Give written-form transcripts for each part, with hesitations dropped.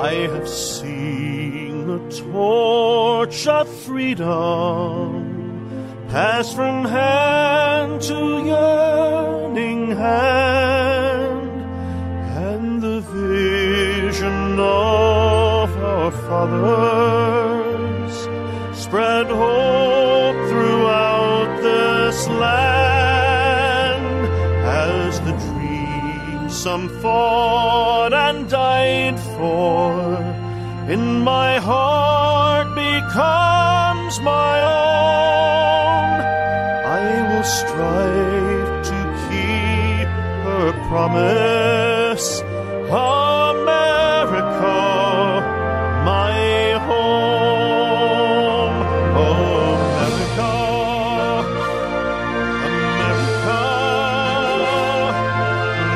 I have seen the torch of freedom pass from hand to yearning hand, and the vision of our fathers spread hope throughout this land, as the dream some fought and died for in my heart becomes my own. I will strive to keep her promise, America, my home. America, America,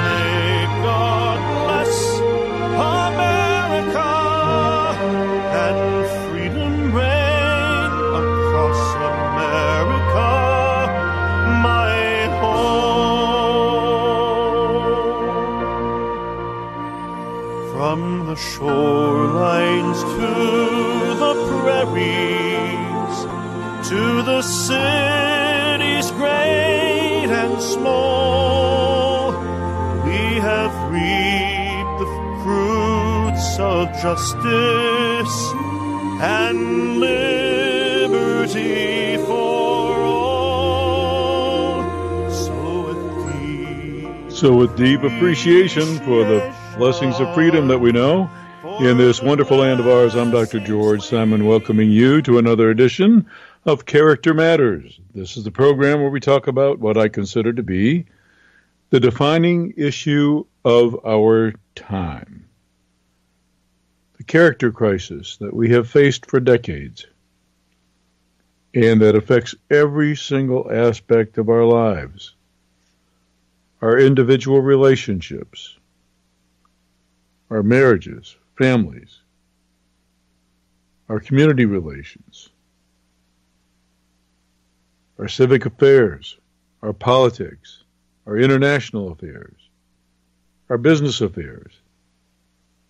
may God bless America, and freedom reign across America, my home. From the shorelines to the prairies, to the cities great and small, we have reaped the fruits of justice and liberty for all. So with deep appreciation for the blessings of freedom that we know in this wonderful land of ours, I'm Dr. George Simon, welcoming you to another edition of Character Matters. This is the program where we talk about what I consider to be the defining issue of our time. The character crisis that we have faced for decades, and that affects every single aspect of our lives, our individual relationships, our marriages, families, our community relations, our civic affairs, our politics, our international affairs, our business affairs.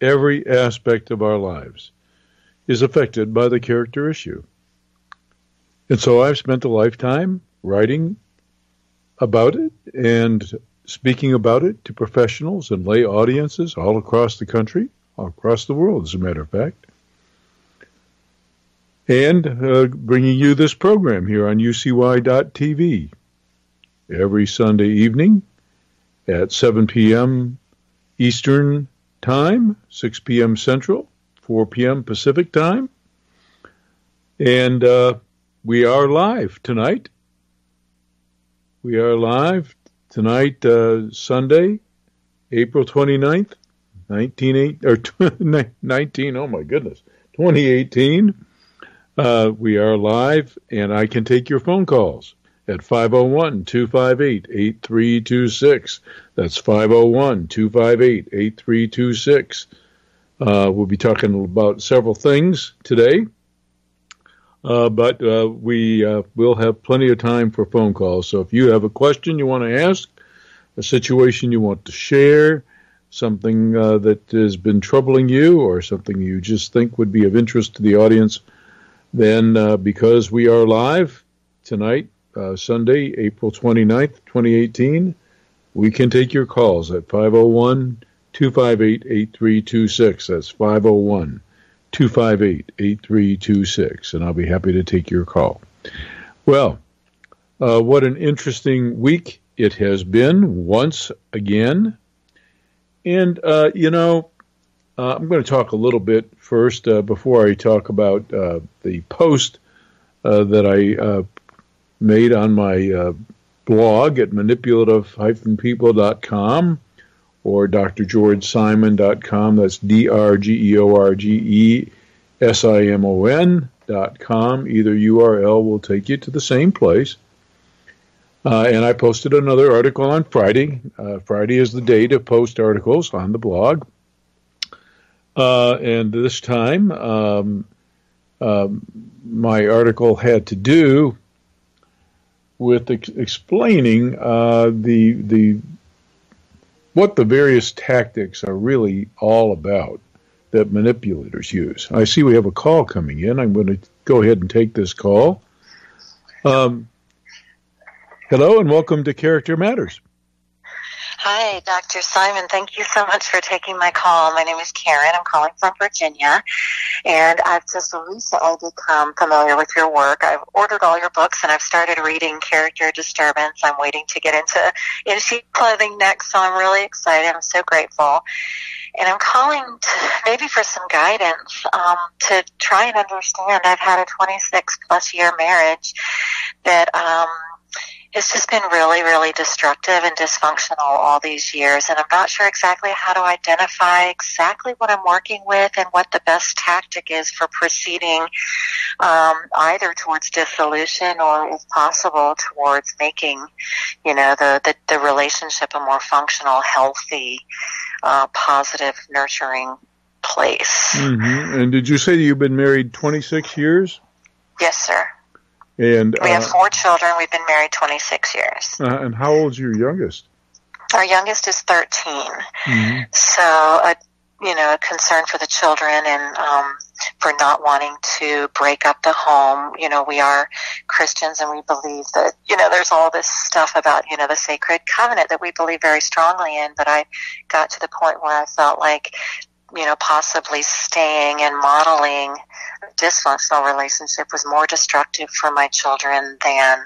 Every aspect of our lives is affected by the character issue. And so I've spent a lifetime writing about it and speaking about it to professionals and lay audiences all across the country, all across the world, as a matter of fact, and bringing you this program here on UCY.tv every Sunday evening at 7 p.m. Eastern Time, 6 p.m. Central, 4 p.m. Pacific Time. And we are live tonight. We are live tonight, Sunday, April 29th, 2018. We are live, and I can take your phone calls at 501-258-8326. That's 501-258-8326. We'll be talking about several things today, but we will have plenty of time for phone calls. So if you have a question you want to ask, a situation you want to share, something that has been troubling you, or something you just think would be of interest to the audience, then because we are live tonight, Sunday, April 29th, 2018, we can take your calls at 501-258-8326. That's 501-258-8326, and I'll be happy to take your call. Well, what an interesting week it has been once again. And, I'm going to talk a little bit first before I talk about the post that I made on my blog at manipulative-people.com or drgeorgesimon.com. That's drgeorgesimon.com. Either URL will take you to the same place. And I posted another article on Friday. Friday is the day to post articles on the blog. And this time, my article had to do with explaining what the various tactics are really all about that manipulators use. I see we have a call coming in. I'm going to go ahead and take this call. Hello and welcome to Character Matters. Hi, Dr. Simon. Thank you so much for taking my call. My name is Karen. I'm calling from Virginia, and I've just recently become familiar with your work. I've ordered all your books, and I've started reading Character Disturbance. I'm waiting to get into In Sheep Clothing next, so I'm really excited. I'm so grateful. And I'm calling maybe for some guidance to try and understand. I've had a 26-plus year marriage that it's just been really, really destructive and dysfunctional all these years, and I'm not sure exactly how to identify exactly what I'm working with and what the best tactic is for proceeding either towards dissolution or, if possible, towards making, the relationship a more functional, healthy, positive, nurturing place. Mm-hmm. And did you say you've been married 26 years? Yes, sir. And we have 4 children. We've been married 26 years. And how old's your youngest? Our youngest is 13. Mm-hmm. So, a concern for the children and for not wanting to break up the home. We are Christians, and we believe that, there's all this stuff about, the sacred covenant that we believe very strongly in. But I got to the point where I felt like, possibly staying and modeling a dysfunctional relationship was more destructive for my children than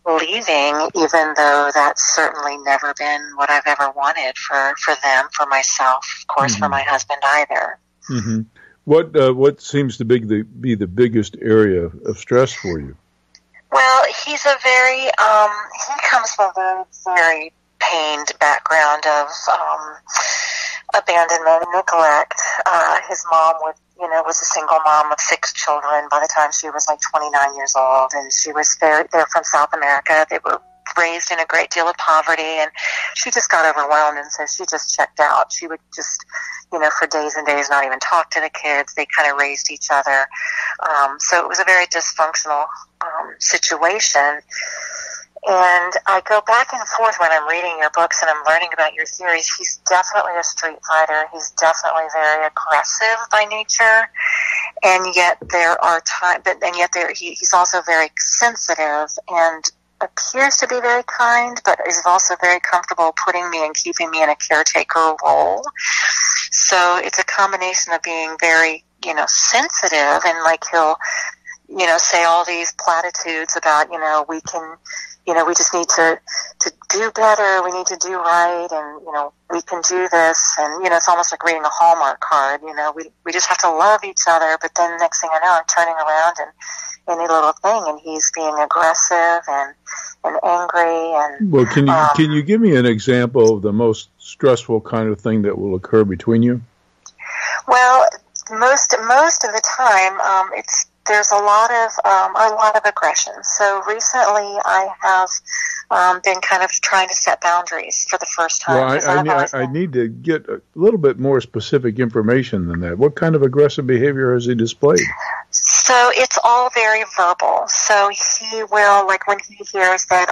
leaving, even though that's certainly never been what I've ever wanted for them, for myself, of course, for my husband either. Mm-hmm. What seems to be the biggest area of stress for you? Well, he's a very, he comes from a very pained background of abandonment and neglect. His mom was a single mom of 6 children by the time she was like 29 years old, and they're from South America. They were raised in a great deal of poverty, and she just got overwhelmed, and so she just checked out. She would just, for days and days not even talk to the kids. They kind of raised each other. So it was a very dysfunctional situation. And I go back and forth when I'm reading your books and I'm learning about your theories. He's definitely a street fighter. He's definitely very aggressive by nature. And yet there are times, he's also very sensitive and appears to be very kind, but is also very comfortable putting me and keeping me in a caretaker role. So it's a combination of being very, sensitive, and like he'll, say all these platitudes about, we can, we just need to do better, we need to do right, and, we can do this, and, it's almost like reading a Hallmark card, we just have to love each other, but then next thing I know, I'm turning around and any little thing, and he's being aggressive and angry, and... Well, can you give me an example of the most stressful kind of thing that will occur between you? Well, most of the time, there's a lot of aggression. So recently, I have been kind of trying to set boundaries for the first time. Well, I need to get a little bit more specific information than that. What kind of aggressive behavior has he displayed? So it's all very verbal. So he will, like when he hears that,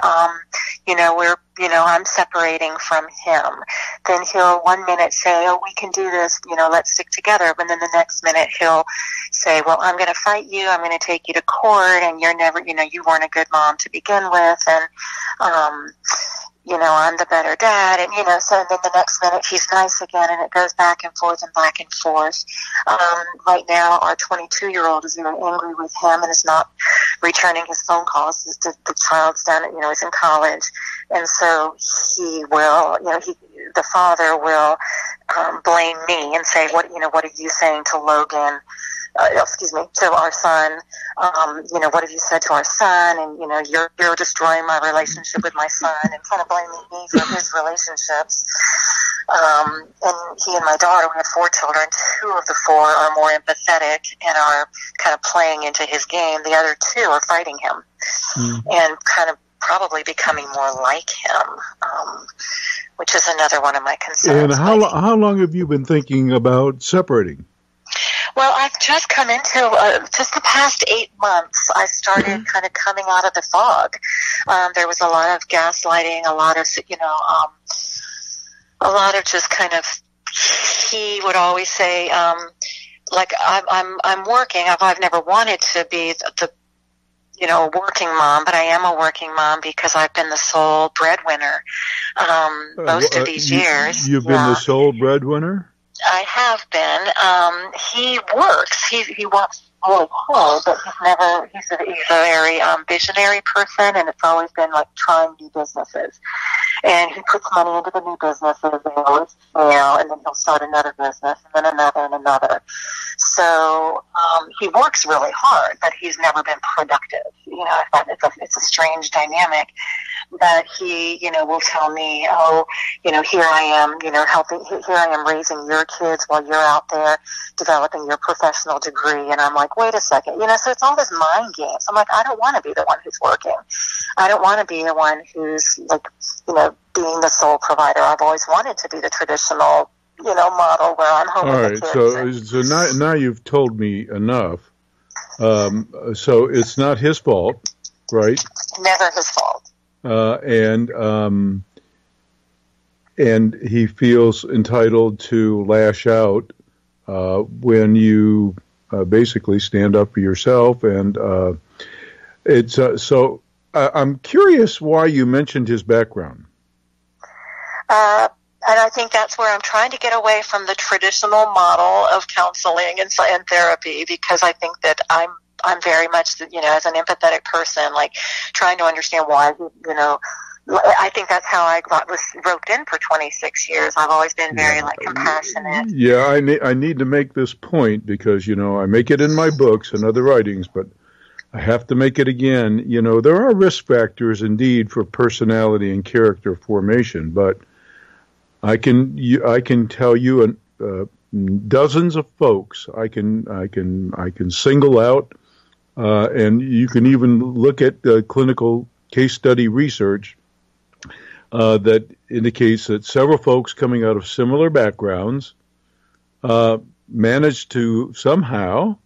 I'm separating from him, then he'll one minute say, oh, we can do this, let's stick together. But then the next minute he'll say, well, I'm going to fight you. I'm going to take you to court, and you're never, you weren't a good mom to begin with. And, I'm the better dad. And, so then the next minute he's nice again, and it goes back and forth and back and forth. Right now, our 22-year-old is very angry with him and is not returning his phone calls. The child's done it, is in college. And so he will, the father will blame me and say, what are you saying to Logan? To our son, what have you said to our son? And, you're destroying my relationship with my son, and kind of blaming me for his relationships. And he and my daughter, we have 4 children. 2 of the 4 are more empathetic and are kind of playing into his game. The other 2 are fighting him and kind of probably becoming more like him, which is another one of my concerns. And how long have you been thinking about separating? Well, I've just come into, just the past 8 months, I started kind of coming out of the fog. There was a lot of gaslighting, a lot of just kind of he would always say, like, I'm working. I've never wanted to be the working mom, but I am a working mom because I've been the sole breadwinner most of these years. You've been the sole breadwinner? I have been. He works. He works really hard, but he's a very visionary person, and it's always been like trying new businesses. And he puts money into the new businesses, they always fail, and then he'll start another business, and then another and another. So he works really hard, but he's never been productive. I thought it's a strange dynamic. But he, will tell me, here I am, helping, here I am raising your kids while you're out there developing your professional degree. And I'm like, wait a second, so it's all this mind games. I'm like, I don't want to be the one who's working. I don't want to be the one who's like, being the sole provider. I've always wanted to be the traditional, model where I'm home with the kids. So now you've told me enough. So it's not his fault, right? Never his fault. And he feels entitled to lash out when you basically stand up for yourself. And so I'm curious why you mentioned his background. And I think that's where I'm trying to get away from the traditional model of counseling and therapy, because I think that I'm very much, as an empathetic person, like trying to understand why, I think that's how I was roped in for 26 years. I've always been very compassionate. Yeah, I need to make this point because, I make it in my books and other writings, but I have to make it again. There are risk factors indeed for personality and character formation, but I can tell you dozens of folks I can single out, and you can even look at clinical case study research that indicates that several folks coming out of similar backgrounds managed to somehow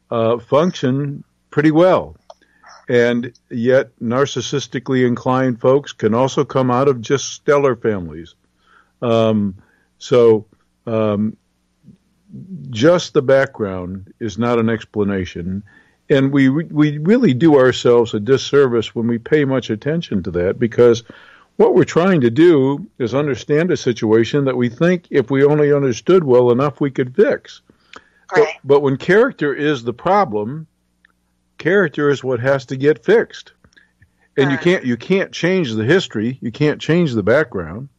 function pretty well. And yet narcissistically inclined folks can also come out of just stellar families. Just the background is not an explanation. And we really do ourselves a disservice when we pay much attention to that, because what we're trying to do is understand a situation that we think if we only understood well enough we could fix. Right. But when character is the problem, character is what has to get fixed. And you can't change the history, you can't change the background.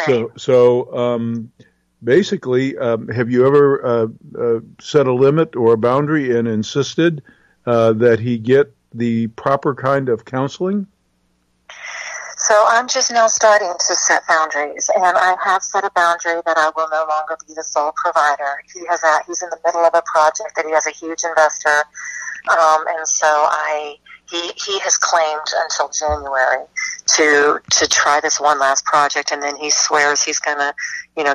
Right. So basically, have you ever set a limit or a boundary and insisted that he get the proper kind of counseling? So I'm just now starting to set boundaries, and I have set a boundary that I will no longer be the sole provider. He's in the middle of a project that he has a huge investor, and so he has claimed until January to try this one last project, and then he swears he's going to,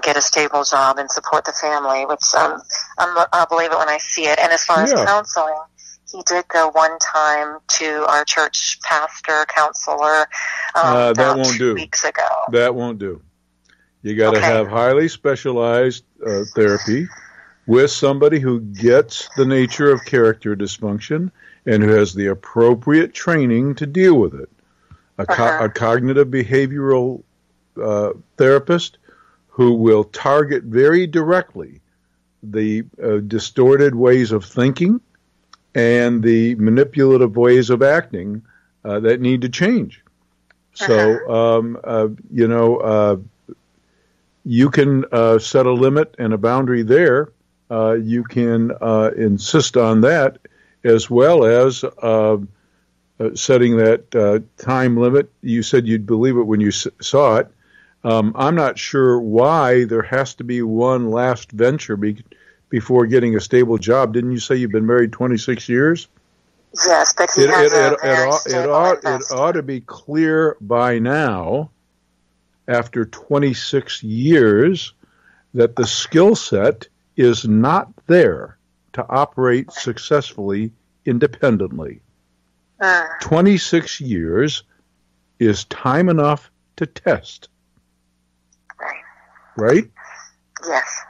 get a stable job and support the family, which I'll believe it when I see it. And as far as counseling, he did go one time to our church pastor counselor that about won't 2 do. weeks ago. That won't do. You got to have highly specialized therapy with somebody who gets the nature of character dysfunction and who has the appropriate training to deal with it. A cognitive behavioral therapist who will target very directly the distorted ways of thinking and the manipulative ways of acting that need to change. So, you can set a limit and a boundary there. You can insist on that, as well as setting that time limit. You said you'd believe it when you saw it. I'm not sure why there has to be one last venture before getting a stable job. Didn't you say you've been married 26 years? Yes, but he has a very stable it ought to be clear by now, after 26 years, that the skill set is not there to operate successfully independently. 26 years is time enough to test. Right? Yes.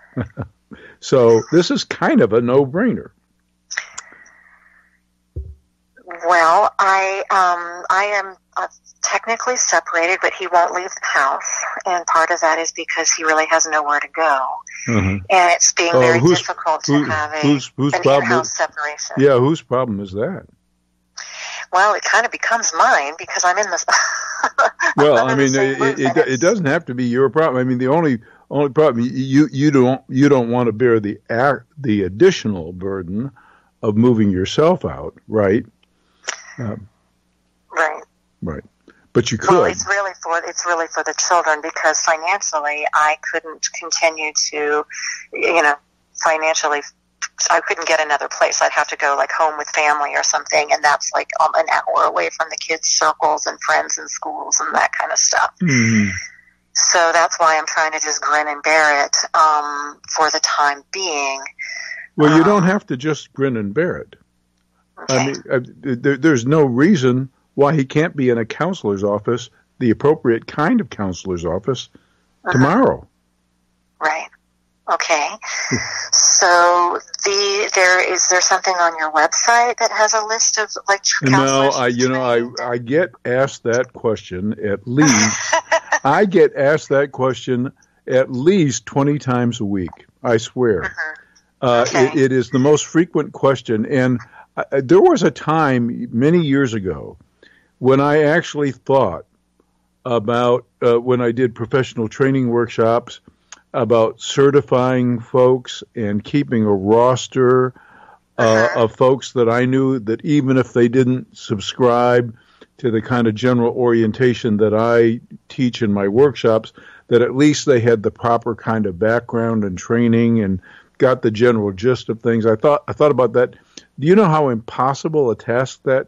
So this is kind of a no-brainer. Well, I am technically separated, but he won't leave the house, and part of that is because he really has nowhere to go, and it's being very difficult to have an in-house separation. Yeah, whose problem is that? Well, it kind of becomes mine because I'm in this. Well, I mean, it doesn't have to be your problem. I mean, the only problem you don't want to bear the additional burden of moving yourself out, right? Right. But you could. Well, it's really for the children because financially I couldn't continue to, financially I couldn't get another place. I'd have to go like home with family or something, and that's like an hour away from the kids' circles and friends and schools and that kind of stuff. Mm-hmm. So that's why I'm trying to just grin and bear it for the time being. Well, you don't have to just grin and bear it. Okay. I mean, there's no reason why he can't be in a counselor's office, the appropriate kind of counselor's office, tomorrow. Right. Okay. So is there something on your website that has a list of like counselors? No, I get asked that question at least. I get asked that question at least 20 times a week. I swear. Okay. It is the most frequent question, and there was a time many years ago when I actually thought about when I did professional training workshops about certifying folks and keeping a roster of folks that I knew that even if they didn't subscribe to the kind of general orientation that I teach in my workshops, that at least they had the proper kind of background and training and got the general gist of things. I thought about that. Do you know how impossible a task that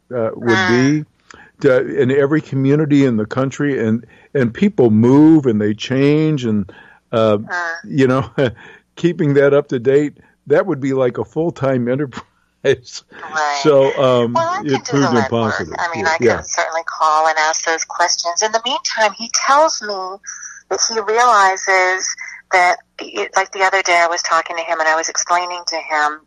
would be in every community in the country? And people move and they change and keeping that up to date, that would be like a full-time enterprise. Right. So it proved impossible. I mean, I can certainly call and ask those questions. In the meantime, he tells me that he realizes that, like the other day I was talking to him and I was explaining to him,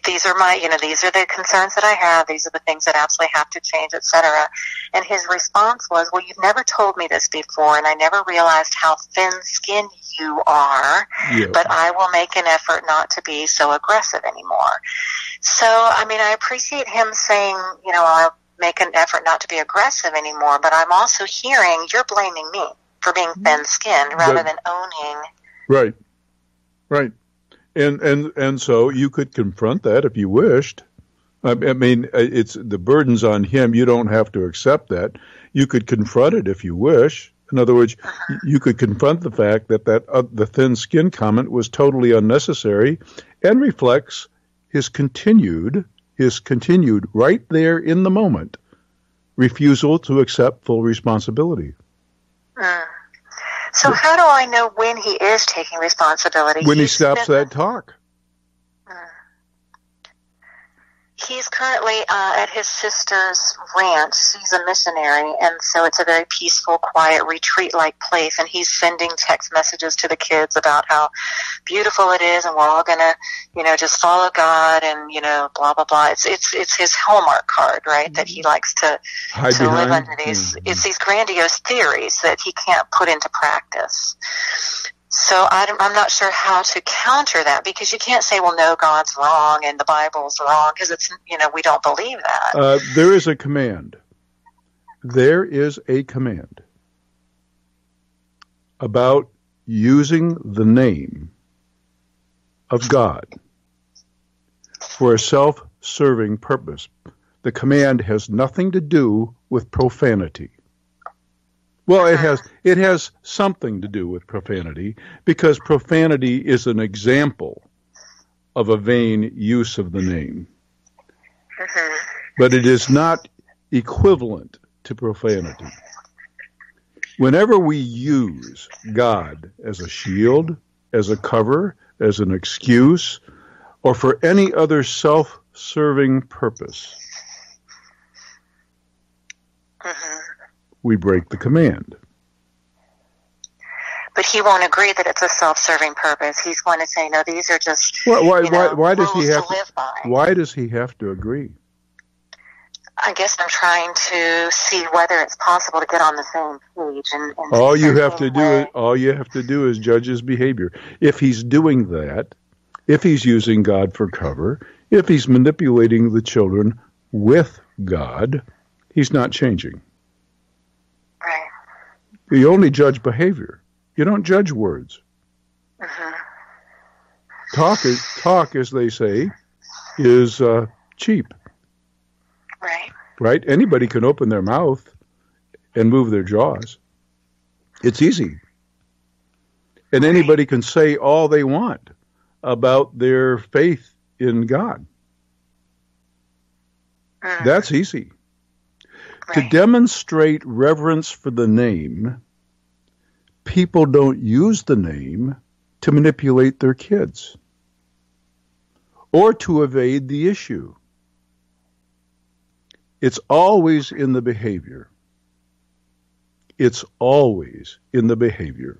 these are these are the concerns that I have. These are the things that absolutely have to change, etc. And his response was, well, you've never told me this before, and I never realized how thin-skinned you are, but I will make an effort not to be so aggressive anymore. So, I mean, I appreciate him saying, I'll make an effort not to be aggressive anymore, but I'm also hearing you're blaming me for being thin-skinned rather than owning. Right. And so you could confront that if you wished. I mean, it's the burden's on him. You don't have to accept that. You could confront it if you wish. In other words, you could confront the fact that the thin skin comment was totally unnecessary and reflects his continued right there in the moment refusal to accept full responsibility. So how do I know when he is taking responsibility? When he stops that talk. He's currently at his sister's ranch. She's a missionary, and so it's a very peaceful, quiet, retreat-like place, and he's sending text messages to the kids about how beautiful it is, and we're all going to, just follow God, and, blah, blah, blah. It's his Hallmark card, right, that he likes to live under these. It's these grandiose theories that he can't put into practice. So I'm not sure how to counter that, because you can't say, well, no, God's wrong and the Bible's wrong, because it's, we don't believe that. There is a command. There is a command about using the name of God for a self-serving purpose. The command has nothing to do with profanity. Well, it has something to do with profanity, because profanity is an example of a vain use of the name. But it is not equivalent to profanity. Whenever we use God as a shield, as a cover, as an excuse, or for any other self-serving purpose, we break the command. But he won't agree that it's a self-serving purpose. He's going to say, no, these are just why does he have to live by. Why does he have to agree? I guess I'm trying to see whether it's possible to get on the same page. And all you have to do is judge his behavior. If he's doing that, if he's using God for cover, if he's manipulating the children with God, he's not changing. Right. You only judge behavior. You don't judge words. Mm-hmm. Talk, as they say, is cheap. Right. Right? Anybody can open their mouth and move their jaws. It's easy. And anybody can say all they want about their faith in God. That's easy. Right. To demonstrate reverence for the name, people don't use the name to manipulate their kids or to evade the issue. It's always in the behavior. It's always in the behavior.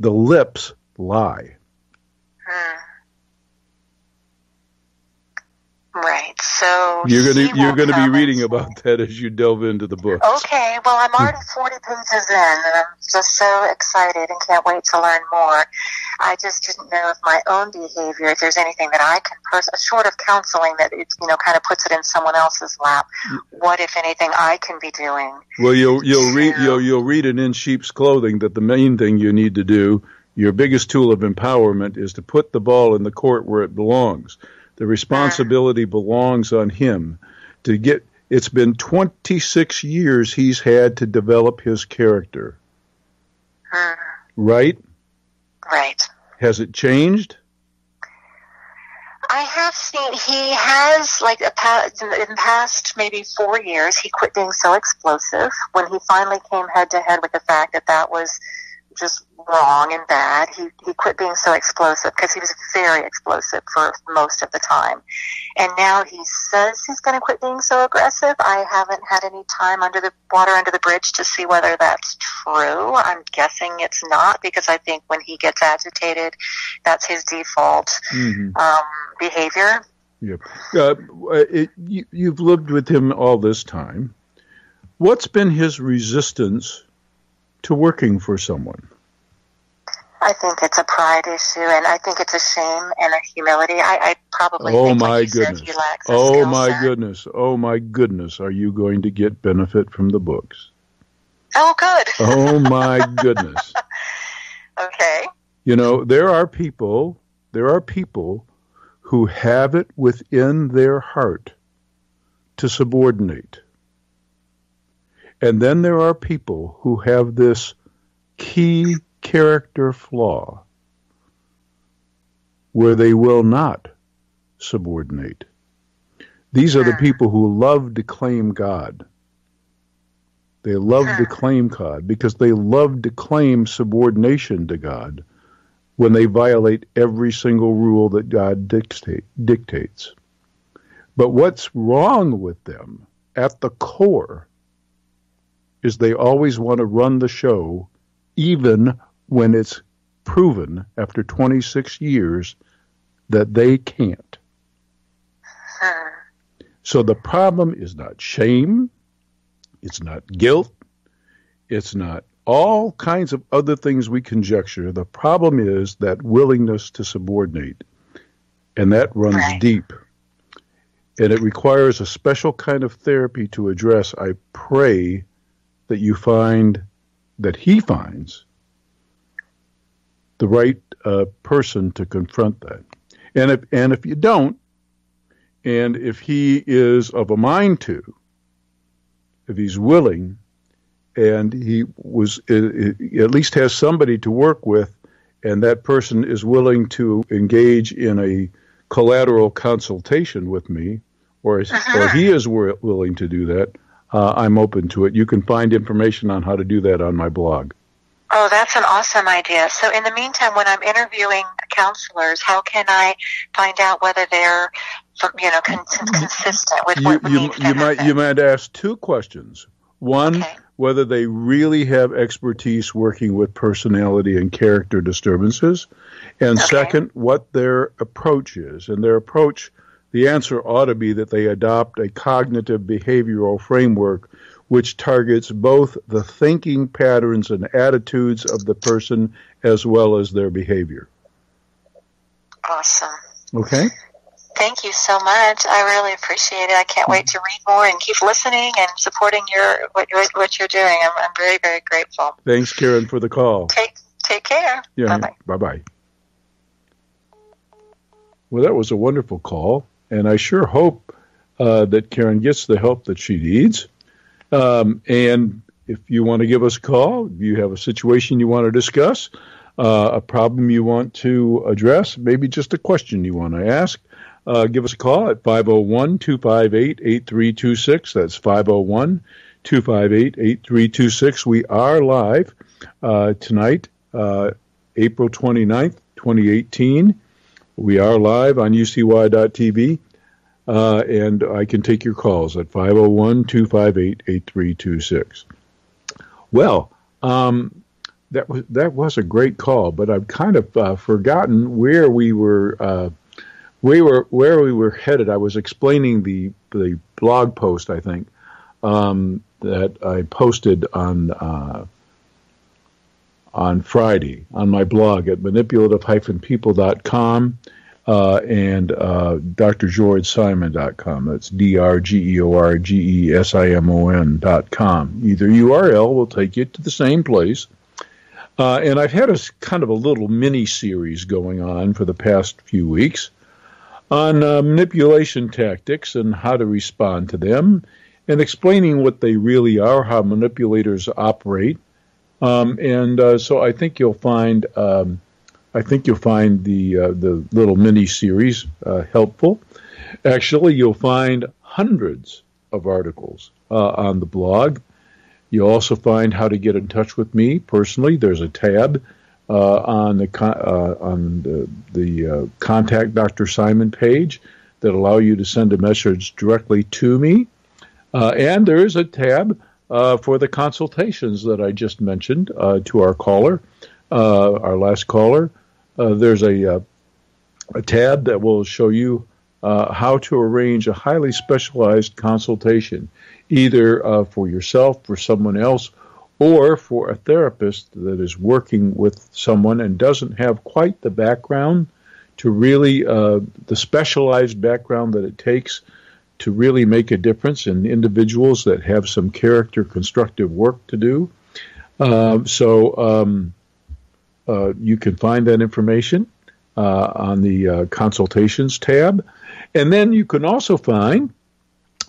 The lips lie. Right. So you're going to be reading about that as you delve into the book. Okay. Well, I'm already 40 pages in, and I'm just so excited and can't wait to learn more. I just didn't know if my own behavior, if there's anything that I can, short of counseling, that it kind of puts it in someone else's lap. What, if anything, I can be doing? Well, you'll read it in sheep's clothing that the main thing you need to do, your biggest tool of empowerment, is to put the ball in the court where it belongs. The responsibility belongs on him to get. It's been 26 years he's had to develop his character. Right? Right. Has it changed? I have seen he has, in the past maybe 4 years, he quit being so explosive when he finally came head to head with the fact that was just wrong and bad. He quit being so explosive because he was very explosive for most of the time. And now he says he's going to quit being so aggressive. I haven't had any time under the bridge to see whether that's true. I'm guessing it's not, because I think when he gets agitated, that's his default behavior. Yeah. You've lived with him all this time. What's been his resistance to working for someone? I think it's a pride issue, and I think it's a shame and a humility. I probably think, like you said, he lacks a skill set. Oh my goodness, are you going to get benefit from the books? Oh, good. Oh my goodness. Okay. There are people who have it within their heart to subordinate. And then there are people who have this key character flaw where they will not subordinate. These are the people who love to claim God. They love to claim God because they love to claim subordination to God when they violate every single rule that God dictates. But what's wrong with them at the core is they always want to run the show, even when it's proven after 26 years that they can't. So the problem is not shame, it's not guilt, it's not all kinds of other things we conjecture. The problem is that willingness to subordinate, and that runs deep. And it requires a special kind of therapy to address. I pray that you find, that he finds, the right person to confront that. And if you don't, and if he is of a mind to, if he's willing, and he was at least has somebody to work with, and that person is willing to engage in a collateral consultation with me, or he is willing to do that, I'm open to it. You can find information on how to do that on my blog. Oh, that's an awesome idea. So in the meantime, when I'm interviewing counselors, how can I find out whether they're, consistent with what we need? You might ask two questions. One, whether they really have expertise working with personality and character disturbances, and second, what their approach is. And their approach, the answer ought to be that they adopt a cognitive behavioral framework which targets both the thinking patterns and attitudes of the person as well as their behavior. Awesome. Okay. Thank you so much. I really appreciate it. I can't wait to read more and keep listening and supporting what you're doing. I'm very, very grateful. Thanks, Karen, for the call. Take care. Yeah. Bye-bye. Bye-bye. Well, that was a wonderful call, and I sure hope that Karen gets the help that she needs. And if you want to give us a call, if you have a situation you want to discuss, a problem you want to address, maybe just a question you want to ask, give us a call at 501-258-8326. That's 501-258-8326. We are live tonight, April 29th, 2018. We are live on UCY.tv, and I can take your calls at 501-258-8326. Well, that was a great call, but I've kind of forgotten where we were headed. I was explaining the blog post, I think, that I posted on Friday on my blog at manipulative-people.com and drgeorgesimon.com. That's drgeorgesimon.com. Either URL will take you to the same place. And I've had a kind of a little mini-series going on for the past few weeks on manipulation tactics and how to respond to them, and explaining what they really are, how manipulators operate. So I think you'll find the little mini series helpful. Actually, you'll find hundreds of articles on the blog. You'll also find how to get in touch with me personally. There's a tab on the Contact Dr. Simon page that allow you to send a message directly to me. And there is a tab for the consultations that I just mentioned to our caller, our last caller. There's a tab that will show you how to arrange a highly specialized consultation, either for yourself, for someone else, or for a therapist that is working with someone and doesn't have quite the background to really, the specialized background that it takes to really make a difference in individuals that have some character constructive work to do. You can find that information on the consultations tab. And then you can also find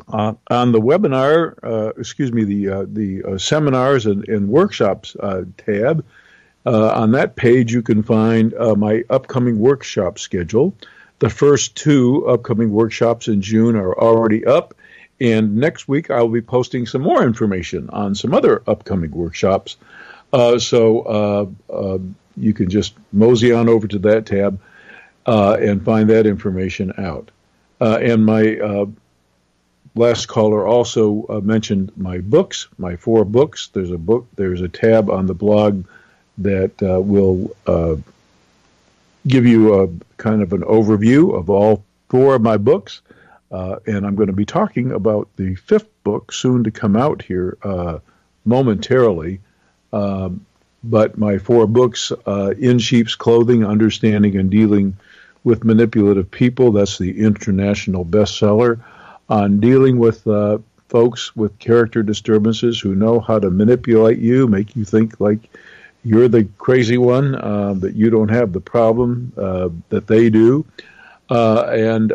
on the webinar, the seminars and workshops tab. On that page, you can find my upcoming workshop schedule. The first two upcoming workshops in June are already up, and next week I will be posting some more information on some other upcoming workshops. So you can just mosey on over to that tab and find that information out. And my last caller also mentioned my books, my 4 books. There's a tab on the blog that will give you a kind of an overview of all 4 of my books. And I'm going to be talking about the 5th book soon to come out here momentarily. But my 4 books, In Sheep's Clothing, Understanding and Dealing with Manipulative People, that's the international bestseller on dealing with folks with character disturbances who know how to manipulate you, make you think like you're the crazy one, that you don't have the problem that they do. And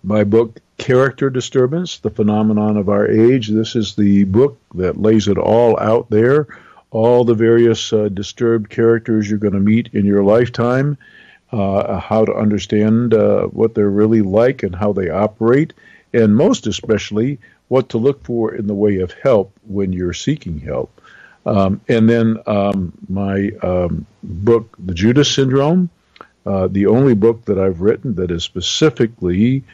my book, Character Disturbance, The Phenomenon of Our Age. This is the book that lays it all out there, all the various disturbed characters you're going to meet in your lifetime, how to understand what they're really like and how they operate, and most especially what to look for in the way of help when you're seeking help. And then my book, The Judas Syndrome, the only book that I've written that is specifically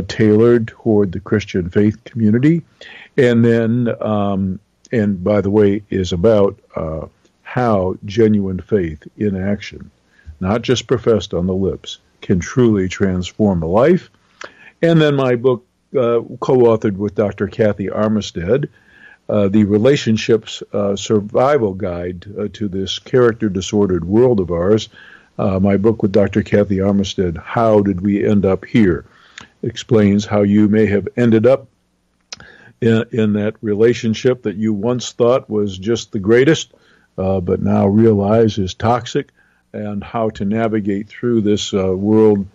tailored toward the Christian faith community, and then, and by the way, is about how genuine faith in action, not just professed on the lips, can truly transform a life. And then my book, co-authored with Dr. Kathy Armistead, The Relationships Survival Guide to this character-disordered world of ours. My book with Dr. Kathy Armistead, How Did We End Up Here? Explains how you may have ended up in that relationship that you once thought was just the greatest, but now realize is toxic, and how to navigate through this world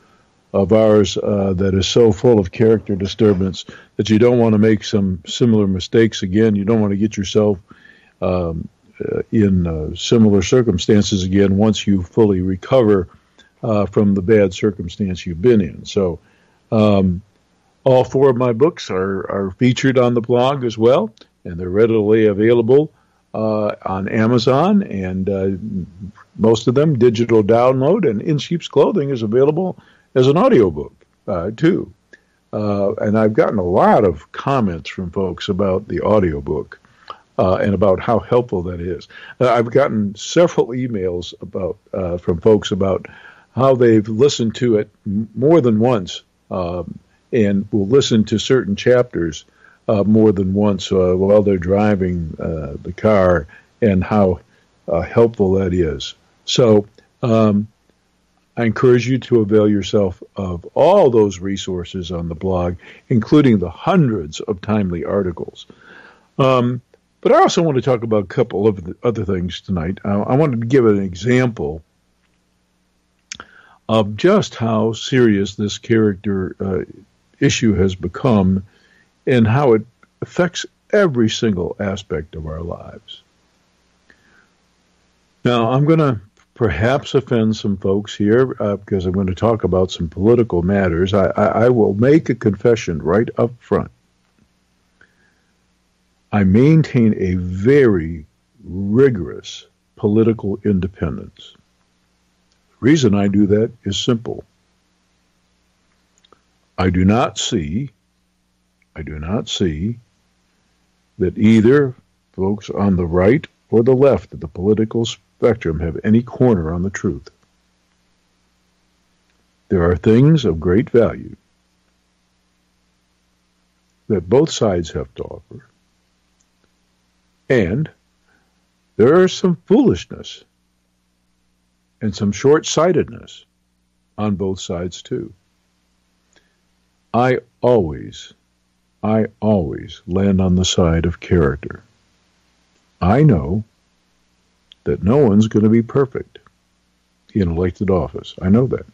of ours that is so full of character disturbance that you don't want to make some similar mistakes again. You don't want to get yourself in similar circumstances again once you fully recover from the bad circumstance you've been in. So all four of my books are featured on the blog as well, and they're readily available on Amazon, and most of them digital download, and In Sheep's Clothing is available as an audiobook too. And I've gotten a lot of comments from folks about the audiobook and about how helpful that is. I've gotten several emails about from folks about how they've listened to it more than once and will listen to certain chapters more than once while they're driving the car, and how helpful that is. So I encourage you to avail yourself of all those resources on the blog, including the hundreds of timely articles. But I also want to talk about a couple of the other things tonight. I wanted to give an example of just how serious this character issue has become, and how it affects every single aspect of our lives. Now, I'm going to perhaps offend some folks here because I'm going to talk about some political matters. I will make a confession right up front. I maintain a very rigorous political independence. The reason I do that is simple. I do not see that either folks on the right or the left of the political spectrum have any corner on the truth. There are things of great value that both sides have to offer, and there is some foolishness and some short-sightedness on both sides too. I always land on the side of character. I know that no one's going to be perfect in elected office. I know that.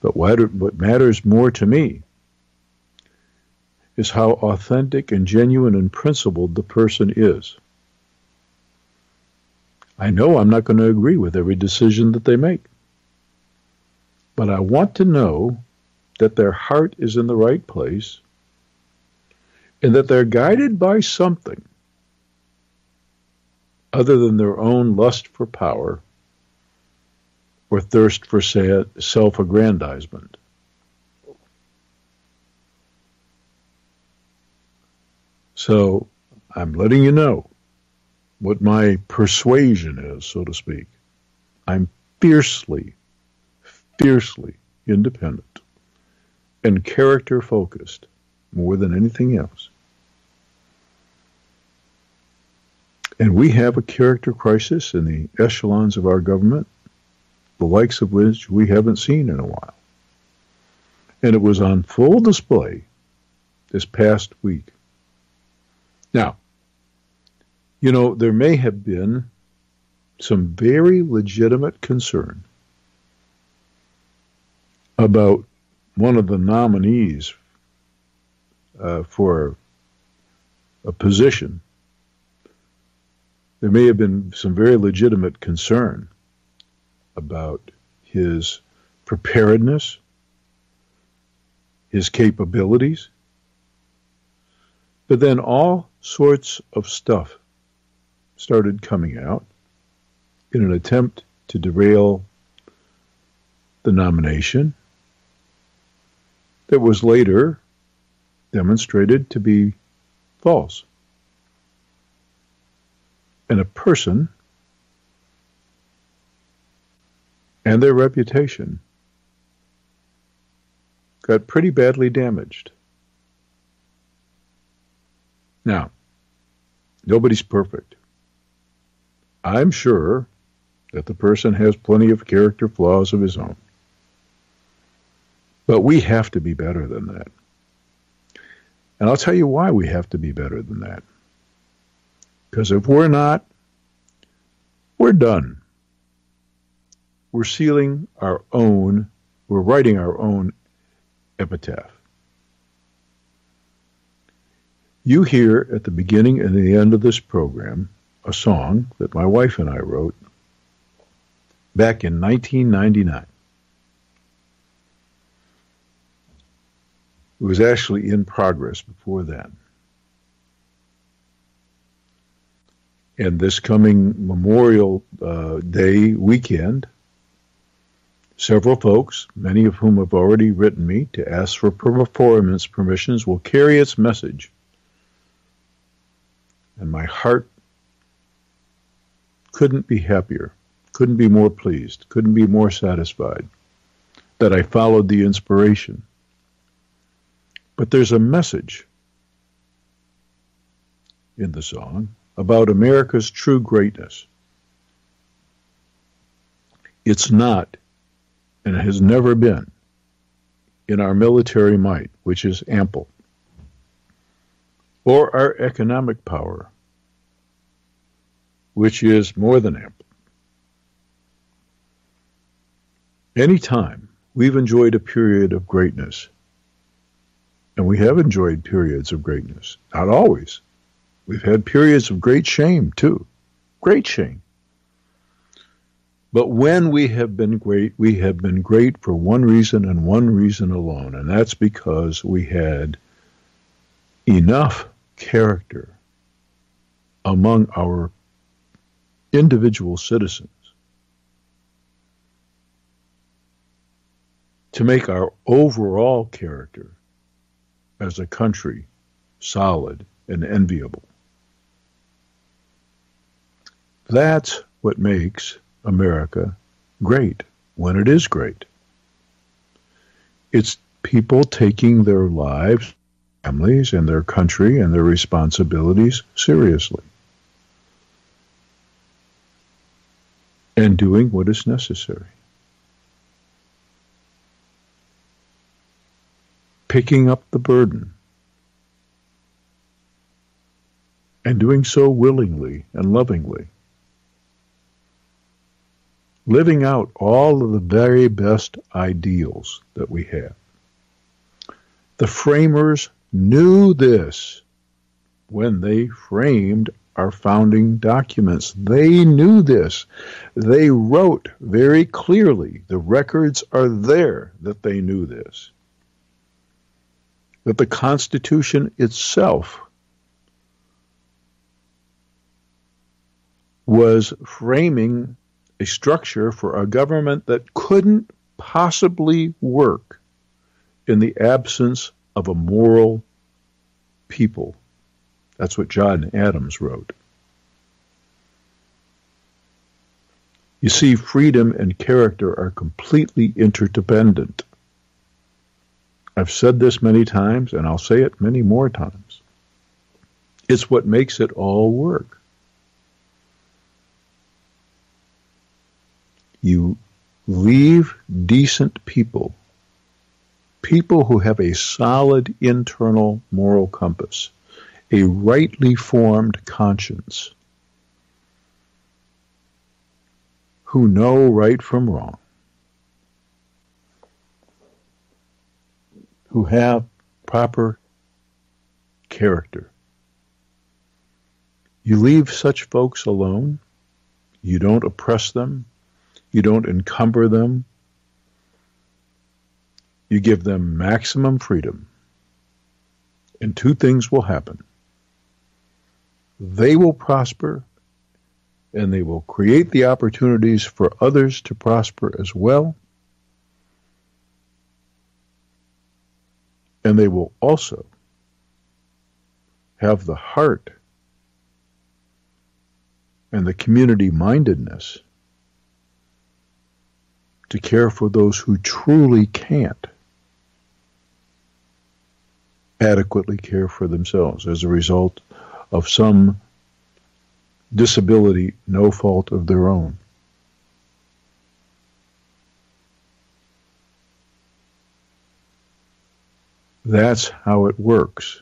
But what matters more to me is how authentic and genuine and principled the person is. I know I'm not going to agree with every decision that they make, but I want to know that their heart is in the right place, and that they're guided by something other than their own lust for power or thirst for self-aggrandizement. So I'm letting you know what my persuasion is, so to speak. I'm fiercely independent and character-focused more than anything else. And we have a character crisis in the echelons of our government, the likes of which we haven't seen in a while. And it was on full display this past week. Now, you know, there may have been some very legitimate concern about one of the nominees for a position. There may have been some very legitimate concern about his preparedness, his capabilities, but then all sorts of stuff started coming out in an attempt to derail the nomination that was later demonstrated to be false. And a person and their reputation got pretty badly damaged. Now, nobody's perfect. I'm sure that the person has plenty of character flaws of his own. But we have to be better than that. And I'll tell you why we have to be better than that. Because if we're not, we're done. We're writing our own epitaph. You hear at the beginning and the end of this program a song that my wife and I wrote back in 1999. It was actually in progress before then. And this coming Memorial Day weekend, several folks, many of whom have already written me to ask for performance permissions, will carry its message. And my heart couldn't be happier, couldn't be more pleased, couldn't be more satisfied that I followed the inspiration. But there's a message in the song about America's true greatness. It's not, and it has never been, in our military might, which is ample, or our economic power, which is more than ample. Anytime we've enjoyed a period of greatness, and we have enjoyed periods of greatness, not always. We've had periods of great shame, too. Great shame. But when we have been great for one reason and one reason alone, and that's because we had enough character among our individual citizens to make our overall character as a country solid and enviable. That's what makes America great when it is great. It's people taking their lives, families, and their country and their responsibilities seriously and doing what is necessary. Picking up the burden and doing so willingly and lovingly. Living out all of the very best ideals that we have. The framers knew this when they framed our founding documents. They knew this. They wrote very clearly, the records are there that they knew this. That the Constitution itself was framing a structure for a government that couldn't possibly work in the absence of a moral people. That's what John Adams wrote. You see, freedom and character are completely interdependent. I've said this many times, and I'll say it many more times. It's what makes it all work. You leave decent people, people who have a solid internal moral compass, a rightly formed conscience, who know right from wrong, who have proper character. You leave such folks alone. You don't oppress them. You don't encumber them. You give them maximum freedom. And two things will happen. They will prosper, and they will create the opportunities for others to prosper as well. And they will also have the heart and the community-mindedness to care for those who truly can't adequately care for themselves as a result of some disability, no fault of their own. That's how it works.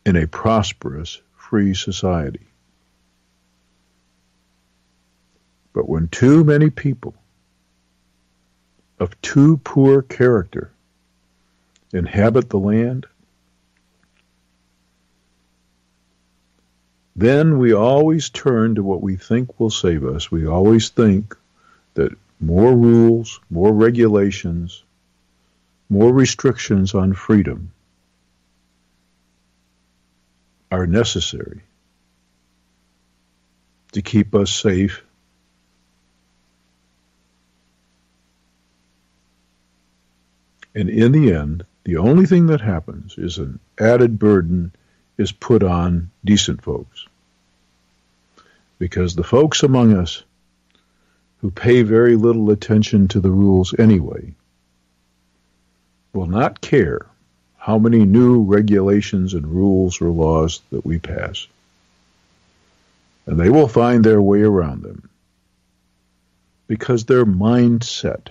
In a prosperous, free society. But when too many people of too poor character inhabit the land, then we always turn to what we think will save us. We always think that more rules, more regulations, more restrictions on freedom are necessary to keep us safe and in the end, the only thing that happens is an added burden is put on decent folks. Because the folks among us who pay very little attention to the rules anyway will not care how many new regulations and rules or laws that we pass. And they will find their way around them because their mindset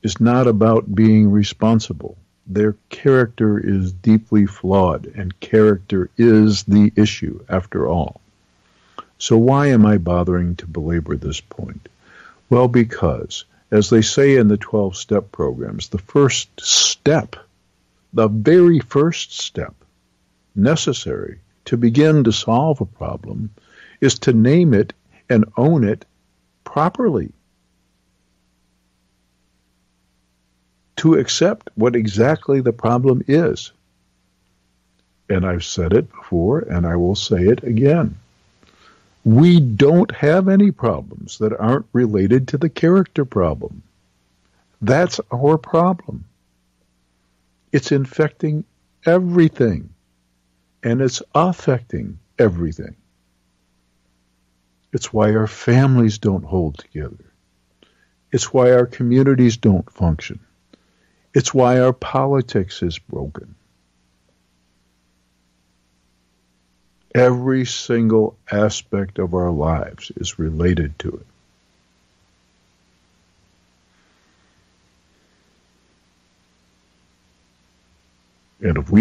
is not about being responsible. Their character is deeply flawed, and character is the issue after all. So why am I bothering to belabor this point? Well, because, as they say in the 12-step programs, the first step, the very first step necessary to begin to solve a problem is to name it and own it properly. To accept what exactly the problem is. And I've said it before, and I will say it again. We don't have any problems that aren't related to the character problem. That's our problem. It's infecting everything, and it's affecting everything. It's why our families don't hold together. It's why our communities don't function. It's why our politics is broken. Every single aspect of our lives is related to it. And if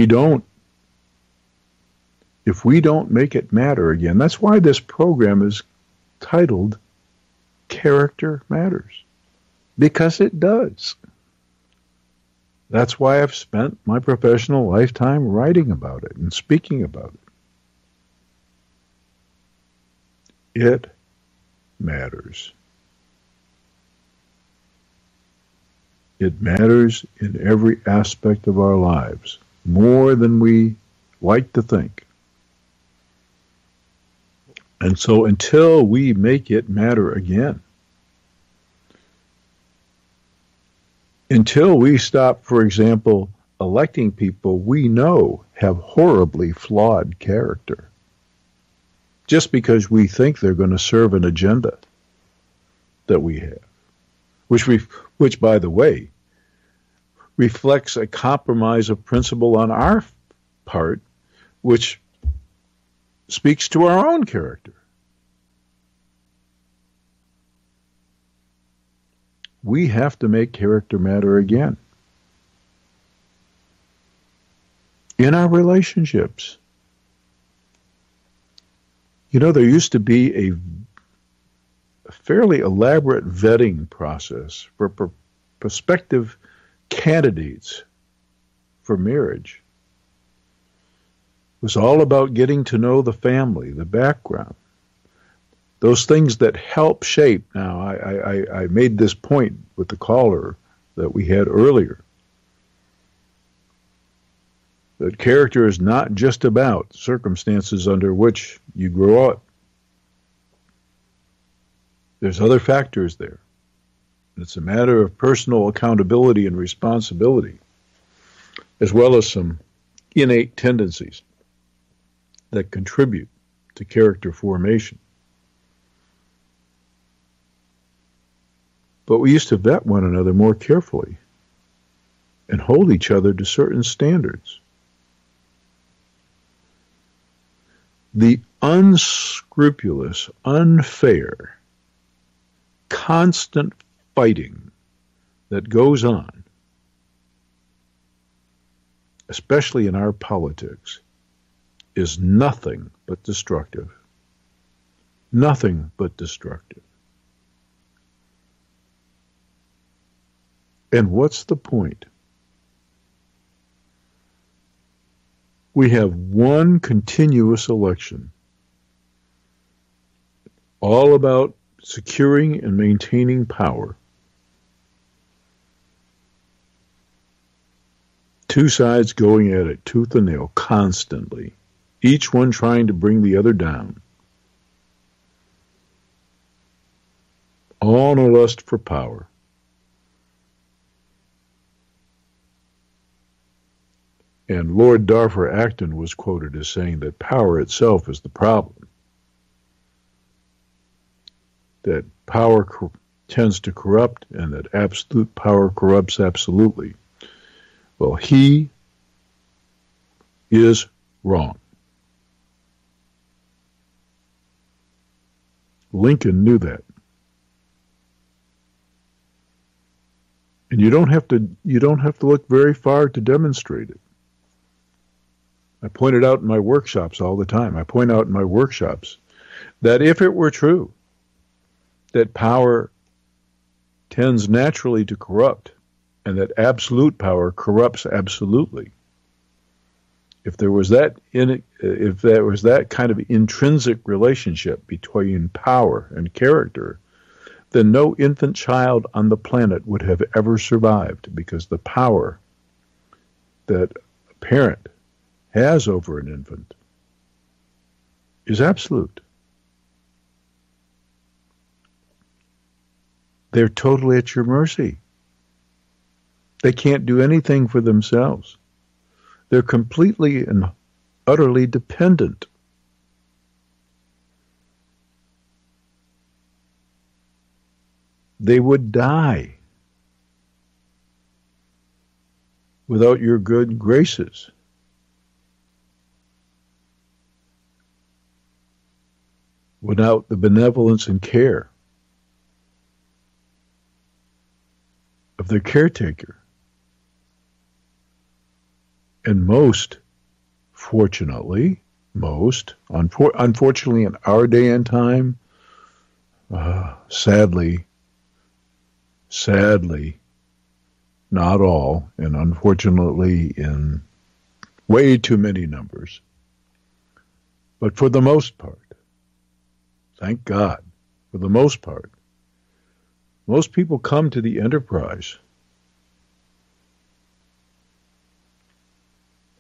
we don't make it matter again, that's why this program is titled Character Matters. Because it does. That's why I've spent my professional lifetime writing about it and speaking about it. It matters. It matters in every aspect of our lives, more than we like to think. And so until we make it matter again, until we stop, for example, electing people we know have horribly flawed character, just because we think they're going to serve an agenda that we have, which, by the way, reflects a compromise of principle on our part, which speaks to our own character. We have to make character matter again. In our relationships. You know, there used to be a fairly elaborate vetting process for prospective candidates for marriage. It was all about getting to know the family, the background. Those things that help shape. Now, I made this point with the caller that we had earlier. That character is not just about circumstances under which you grow up. There's other factors there. It's a matter of personal accountability and responsibility, as well as some innate tendencies that contribute to character formation. But we used to vet one another more carefully and hold each other to certain standards. The unscrupulous, unfair, constant fighting that goes on, especially in our politics, is nothing but destructive. Nothing but destructive. And what's the point? We have one continuous election, all about securing and maintaining power. Two sides going at it tooth and nail constantly, each one trying to bring the other down. All in a lust for power. And Lord Darfur Acton was quoted as saying that power itself is the problem. That power tends to corrupt and that absolute power corrupts absolutely. Well, he is wrong. Lincoln knew that. And you don't have to look very far to demonstrate it. I point it out in my workshops all the time. I point out in my workshops that if it were true that power tends naturally to corrupt and that absolute power corrupts absolutely, if there was that kind of intrinsic relationship between power and character, then no infant child on the planet would have ever survived, because the power that a parent has over an infant is absolute. They're totally at your mercy. They can't do anything for themselves. They're completely and utterly dependent. They would die without your good graces. Without the benevolence and care of their caretaker. And unfortunately in our day and time, sadly, not all, and unfortunately in way too many numbers, but for the most part, thank God, for the most part, most people come to the enterprise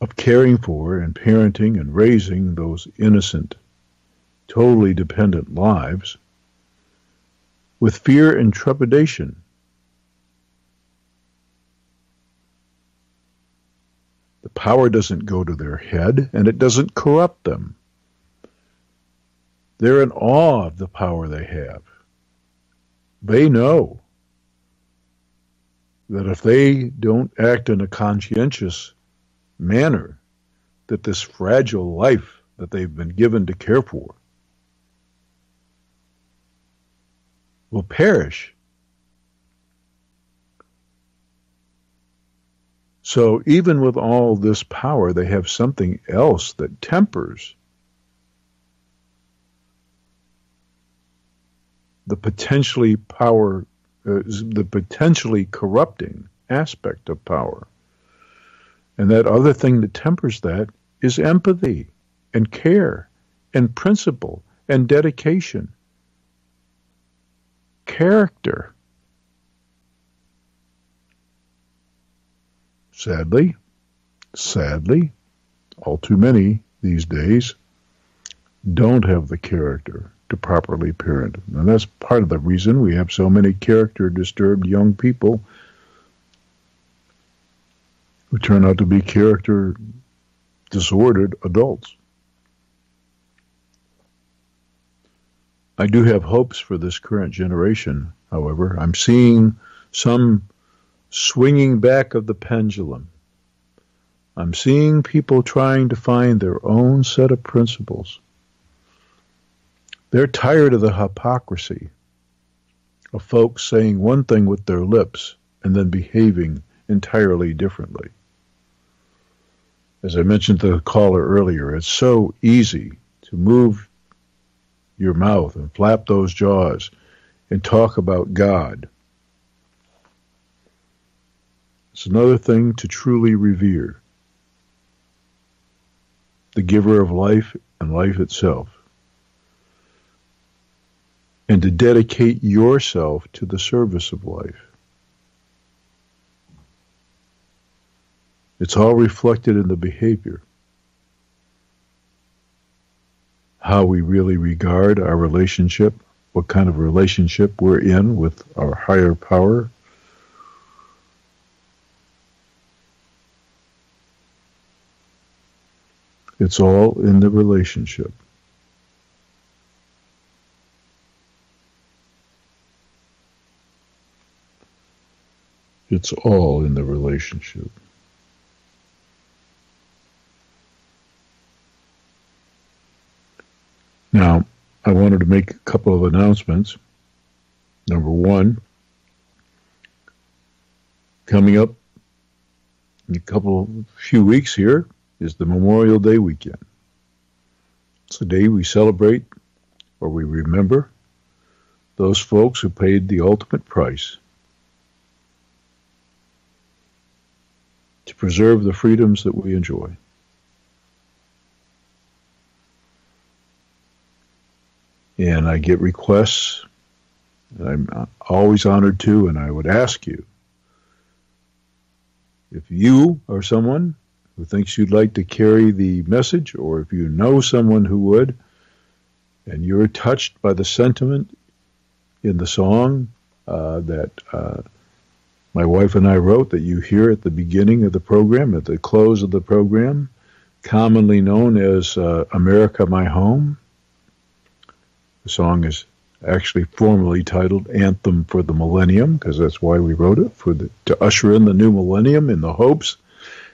of caring for and parenting and raising those innocent, totally dependent lives with fear and trepidation. The power doesn't go to their head, and it doesn't corrupt them. They're in awe of the power they have. They know that if they don't act in a conscientious manner, that this fragile life that they've been given to care for will perish. So even with all this power, they have something else that tempers the potentially corrupting aspect of power. And that other thing that tempers that is empathy and care and principle and dedication, character. Sadly, all too many these days don't have the character, to properly parent. And that's part of the reason we have so many character-disturbed young people who turn out to be character-disordered adults. I do have hopes for this current generation, however. I'm seeing some swinging back of the pendulum. I'm seeing people trying to find their own set of principles. They're tired of the hypocrisy of folks saying one thing with their lips and then behaving entirely differently. As I mentioned to the caller earlier, it's so easy to move your mouth and flap those jaws and talk about God. It's another thing to truly revere the giver of life and life itself, and to dedicate yourself to the service of life. It's all reflected in the behavior, how we really regard our relationship, what kind of relationship we're in with our higher power. It's all in the relationship. It's all in the relationship. Now, I wanted to make a couple of announcements. Number one, coming up in a few weeks here is the Memorial Day weekend. It's the day we celebrate or we remember those folks who paid the ultimate price to preserve the freedoms that we enjoy. And I get requests, and I'm always honored to, and I would ask you, if you are someone who thinks you'd like to carry the message, or if you know someone who would, and you're touched by the sentiment in the song that my wife and I wrote that you hear at the beginning of the program, at the close of the program, commonly known as America My Home. The song is actually formally titled Anthem for the Millennium, because that's why we wrote it, to usher in the new millennium in the hopes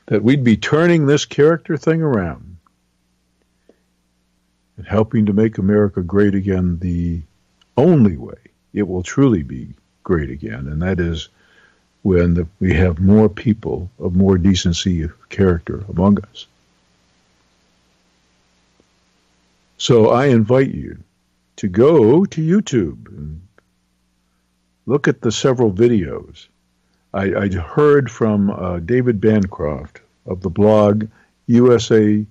that we'd be turning this character thing around and helping to make America great again the only way it will truly be great again, and that is when we have more people of more decency of character among us. So I invite you to go to YouTube and look at the several videos. I heard from David Bancroft of the blog USA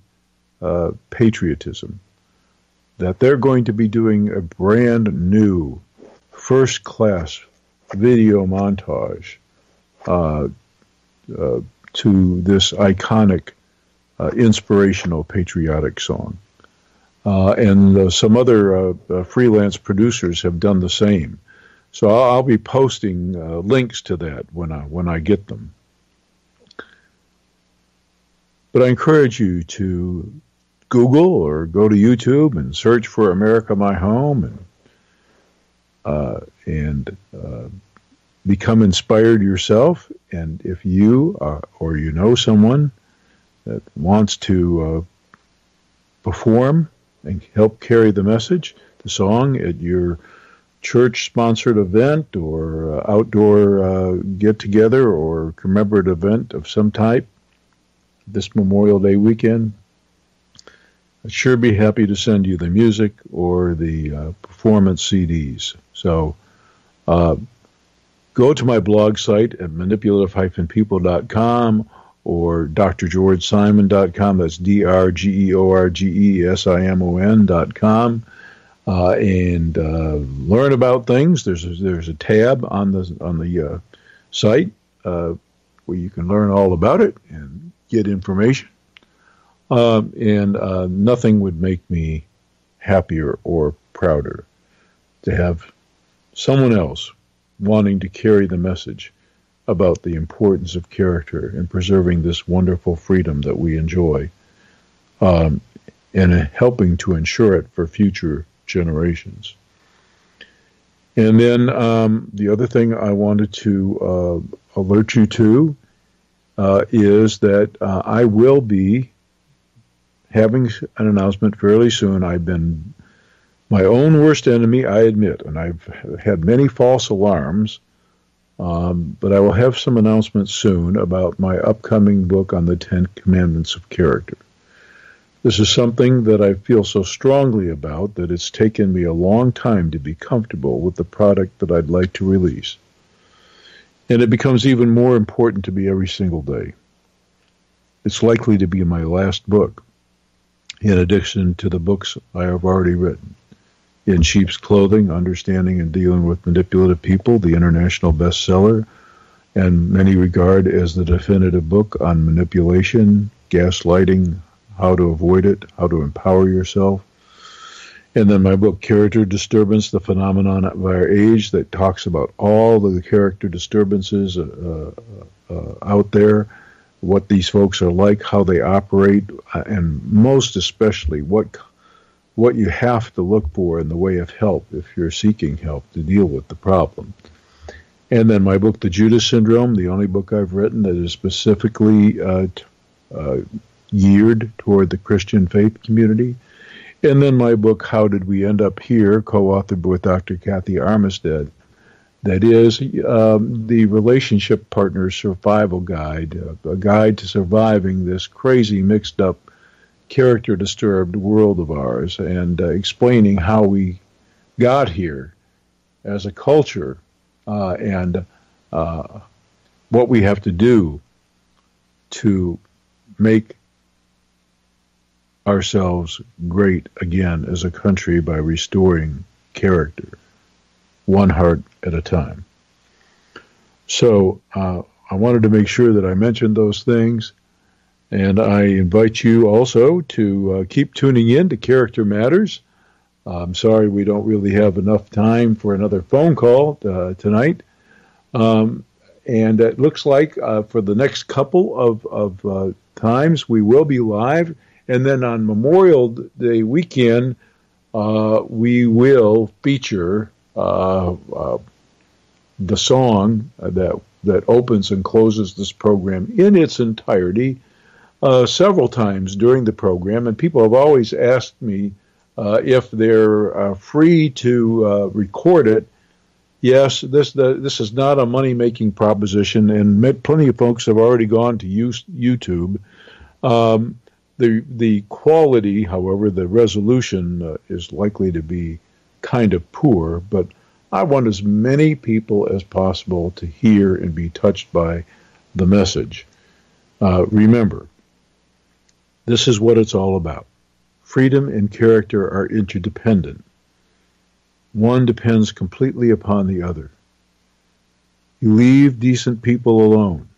Patriotism that they're going to be doing a brand new first-class video montage to this iconic, inspirational, patriotic song. And some other freelance producers have done the same. So I'll be posting links to that when I get them. But I encourage you to Google or go to YouTube and search for America My Home and become inspired yourself. And if you or you know someone that wants to perform and help carry the message, the song at your church-sponsored event or outdoor get-together or commemorative event of some type this Memorial Day weekend, I'd sure be happy to send you the music or the performance CDs. So go to my blog site at manipulative-people.com or drgeorgesimon.com. That's drgeorgesimon.com, and learn about things. There's a tab on the site where you can learn all about it and get information. And nothing would make me happier or prouder to have someone else wanting to carry the message about the importance of character and preserving this wonderful freedom that we enjoy, and helping to ensure it for future generations. And then the other thing I wanted to alert you to is that I will be having an announcement fairly soon. I've been my own worst enemy, I admit, and I've had many false alarms, but I will have some announcements soon about my upcoming book on the 10 Commandments of Character. This is something that I feel so strongly about that it's taken me a long time to be comfortable with the product that I'd like to release. And it becomes even more important to me every single day. It's likely to be my last book, in addition to the books I have already written. In Sheep's Clothing, Understanding and Dealing with Manipulative People, the international bestseller, and many regard as the definitive book on manipulation, gaslighting, how to avoid it, how to empower yourself. And then my book, Character Disturbance, the Phenomenon of Our Age, that talks about all of the character disturbances out there, what these folks are like, how they operate, and most especially what you have to look for in the way of help if you're seeking help to deal with the problem. And then my book, The Judas Syndrome, the only book I've written that is specifically geared toward the Christian faith community. And then my book, How Did We End Up Here, co-authored with Dr. Kathy Armistead, that is the Relationship Partner Survival Guide, a guide to surviving this crazy, mixed-up, character-disturbed world of ours, and explaining how we got here as a culture and what we have to do to make ourselves great again as a country by restoring character, one heart at a time. So I wanted to make sure that I mentioned those things, and I invite you also to keep tuning in to Character Matters. I'm sorry we don't really have enough time for another phone call tonight. And it looks like for the next couple of times we will be live. And then on Memorial Day weekend, we will feature the song that opens and closes this program in its entirety several times during the program. And people have always asked me if they're free to record it. Yes, this is not a money-making proposition, and plenty of folks have already gone to YouTube. The quality, however, the resolution is likely to be kind of poor, but I want as many people as possible to hear and be touched by the message. Remember, this is what it's all about. Freedom and character are interdependent. One depends completely upon the other. You leave decent people alone,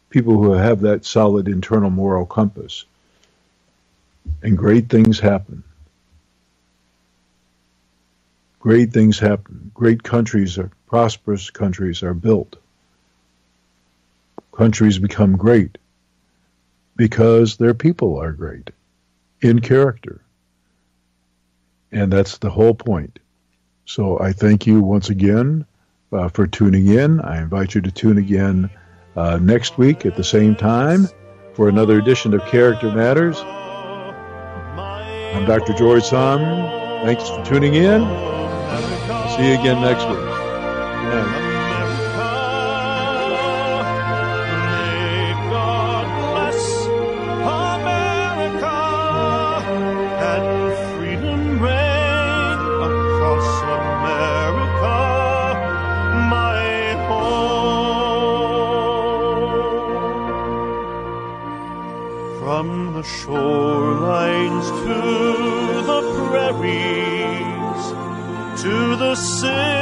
people who have that solid internal moral compass, and great things happen. Great things happen. Great countries, prosperous countries are built. Countries become great because their people are great in character. And that's the whole point. So I thank you once again for tuning in. I invite you to tune again next week at the same time for another edition of Character Matters. I'm Dr. George Simon. Thanks for tuning in. I'll see you again next week. Good night. From the shorelines to the prairies, to the city